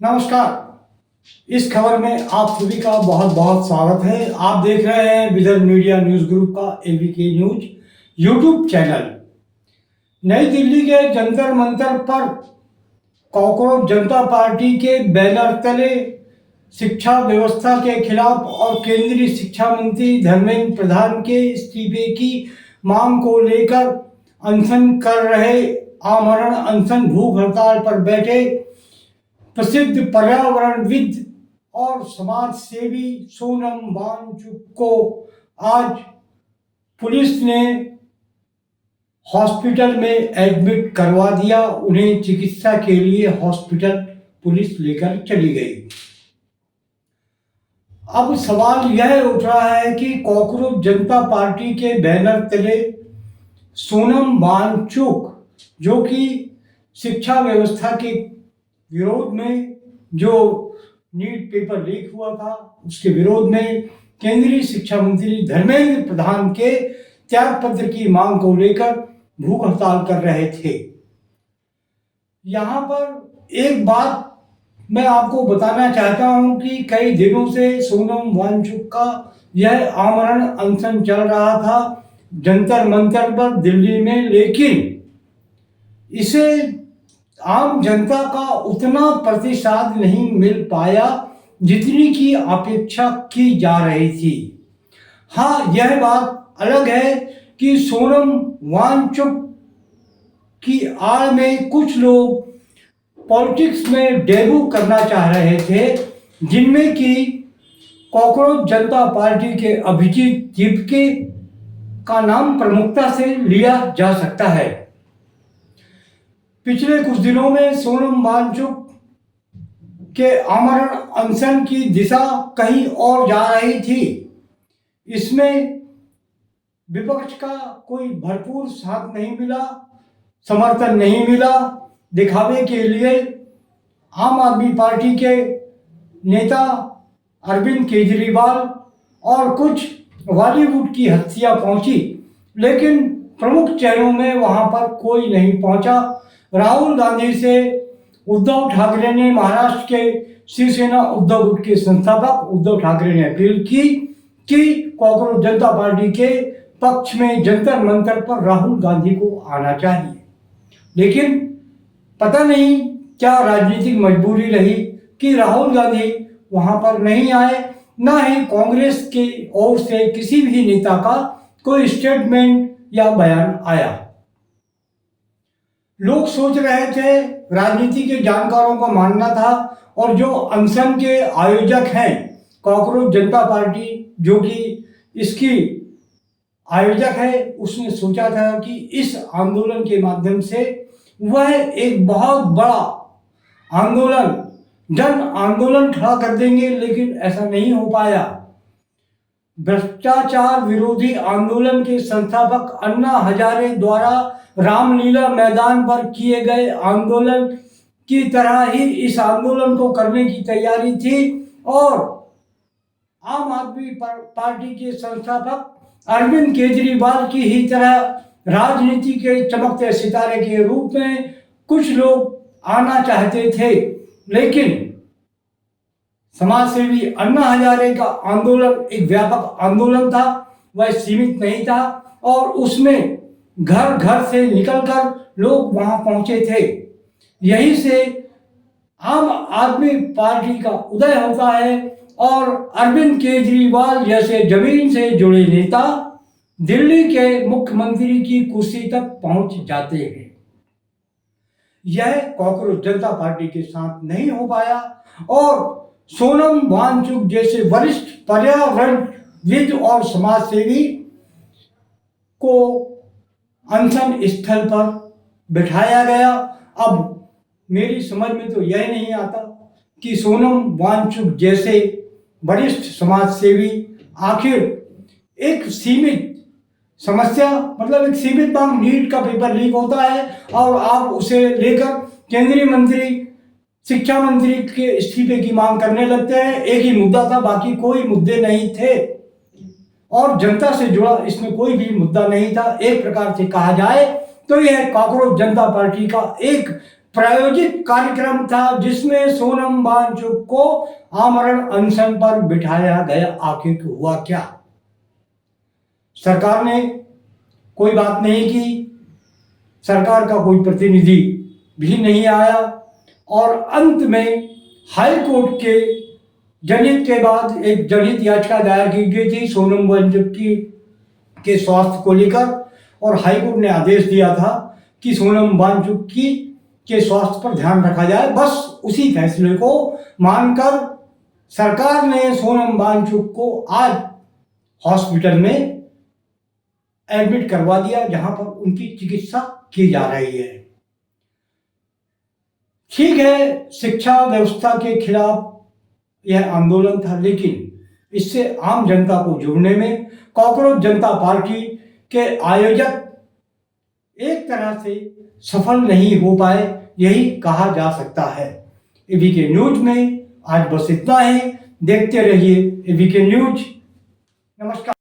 नमस्कार। इस खबर में आप सभी का बहुत बहुत स्वागत है। आप देख रहे हैं विदर्भ मीडिया न्यूज ग्रुप का एबीके न्यूज यूट्यूब चैनल। नई दिल्ली के जंतर मंतर पर कॉकरोच जनता पार्टी के बैनर तले शिक्षा व्यवस्था के खिलाफ और केंद्रीय शिक्षा मंत्री धर्मेंद्र प्रधान के इस्तीफे की मांग को लेकर अनशन कर रहे आमरण अनशन भूख हड़ताल पर बैठे प्रसिद्ध पर्यावरणविद और समाज सेवी सोनम वांगचुक को आज पुलिस ने हॉस्पिटल में एडमिट करवा दिया। उन्हें चिकित्सा के लिए हॉस्पिटल पुलिस लेकर चली गई। अब सवाल यह उठ रहा है कि कॉकरोच जनता पार्टी के बैनर तले सोनम वांगचुक, जो कि शिक्षा व्यवस्था के विरोध में, जो नीट पेपर लीक हुआ था उसके विरोध में केंद्रीय शिक्षा मंत्री धर्मेंद्र प्रधान के त्याग पत्र की मांग को लेकर भूख हड़ताल कर रहे थे। यहाँ पर एक बात मैं आपको बताना चाहता हूँ कि कई दिनों से सोनम वांगचुक का यह आमरण अनशन चल रहा था जंतर मंतर पर दिल्ली में, लेकिन इसे आम जनता का उतना प्रतिसाद नहीं मिल पाया जितनी की अपेक्षा की जा रही थी। हाँ, यह बात अलग है कि सोनम वांगचुक की आड़ में कुछ लोग पॉलिटिक्स में डेब्यू करना चाह रहे थे, जिनमें कि कॉकरोच जनता पार्टी के अभिजीत दीपके का नाम प्रमुखता से लिया जा सकता है। पिछले कुछ दिनों में सोनम वांगचुक के आमरण अनशन की दिशा कहीं और जा रही थी। इसमें विपक्ष का कोई भरपूर साथ नहीं मिला, समर्थन नहीं मिला। दिखावे के लिए आम आदमी पार्टी के नेता अरविंद केजरीवाल और कुछ बॉलीवुड की हस्तियां पहुंची, लेकिन प्रमुख चेहरों में वहां पर कोई नहीं पहुंचा। राहुल गांधी से उद्धव ठाकरे ने, महाराष्ट्र के शिवसेना उद्धव गुट के संस्थापक उद्धव ठाकरे ने अपील की कि कॉकरोच जनता पार्टी के पक्ष में जंतर मंतर पर राहुल गांधी को आना चाहिए, लेकिन पता नहीं क्या राजनीतिक मजबूरी रही कि राहुल गांधी वहां पर नहीं आए। न ही कांग्रेस की ओर से किसी भी नेता का कोई स्टेटमेंट या बयान आया। लोग सोच रहे थे, राजनीति के जानकारों का मानना था, और जो अनशन के आयोजक हैं कॉकरोच जनता पार्टी, जो कि इसकी आयोजक है, उसने सोचा था कि इस आंदोलन के माध्यम से वह एक बहुत बड़ा आंदोलन, जन आंदोलन खड़ा कर देंगे, लेकिन ऐसा नहीं हो पाया। भ्रष्टाचार विरोधी आंदोलन के संस्थापक अन्ना हजारे द्वारा रामलीला मैदान पर किए गए आंदोलन की तरह ही इस आंदोलन को करने की तैयारी थी, और आम आदमी पार्टी के संस्थापक अरविंद केजरीवाल की ही तरह राजनीति के चमकते सितारे के रूप में कुछ लोग आना चाहते थे, लेकिन समाजसेवी अन्ना हजारे का आंदोलन एक व्यापक आंदोलन था, वह सीमित नहीं था, और उसमें घर घर से निकलकर लोग वहां पहुंचे थे। यही से आम आदमी पार्टी का उदय होता है और अरविंद केजरीवाल जैसे जमीन से जुड़े नेता दिल्ली के मुख्यमंत्री की कुर्सी तक पहुंच जाते हैं। यह कॉकरोच जनता पार्टी के साथ नहीं हो पाया, और सोनम वांगचुक जैसे वरिष्ठ पर्यावरणविद और समाजसेवी को अनशन स्थल पर बिठाया गया। अब मेरी समझ में तो यह नहीं आता कि सोनम वांगचुक जैसे वरिष्ठ समाजसेवी आखिर एक सीमित समस्या, मतलब एक सीमित मांग, नीट का पेपर लीक होता है और आप उसे लेकर केंद्रीय मंत्री, शिक्षा मंत्री के इस्तीफे की मांग करने लगते हैं। एक ही मुद्दा था, बाकी कोई मुद्दे नहीं थे, और जनता से जुड़ा इसमें कोई भी मुद्दा नहीं था। एक प्रकार से कहा जाए तो यह कॉकरोच जनता पार्टी का एक प्रायोजित कार्यक्रम था जिसमें सोनम वांगचुक को आमरण अनशन पर बिठाया गया। आखिर हुआ क्या? सरकार ने कोई बात नहीं की, सरकार का कोई प्रतिनिधि भी नहीं आया और अंत में हाई कोर्ट के जनहित के बाद एक जनहित याचिका दायर की गई थी सोनम वांगचुक के स्वास्थ्य को लेकर, और हाई कोर्ट ने आदेश दिया था कि सोनम वांगचुक के स्वास्थ्य पर ध्यान रखा जाए। बस उसी फैसले को मानकर सरकार ने सोनम वांगचुक को आज हॉस्पिटल में एडमिट करवा दिया, जहां पर उनकी चिकित्सा की जा रही है। ठीक है, शिक्षा व्यवस्था के खिलाफ यह आंदोलन था, लेकिन इससे आम जनता को जोड़ने में कॉकरोच जनता पार्टी के आयोजक एक तरह से सफल नहीं हो पाए, यही कहा जा सकता है। एबीके न्यूज में आज बस इतना ही। देखते रहिए एबीके न्यूज। नमस्कार।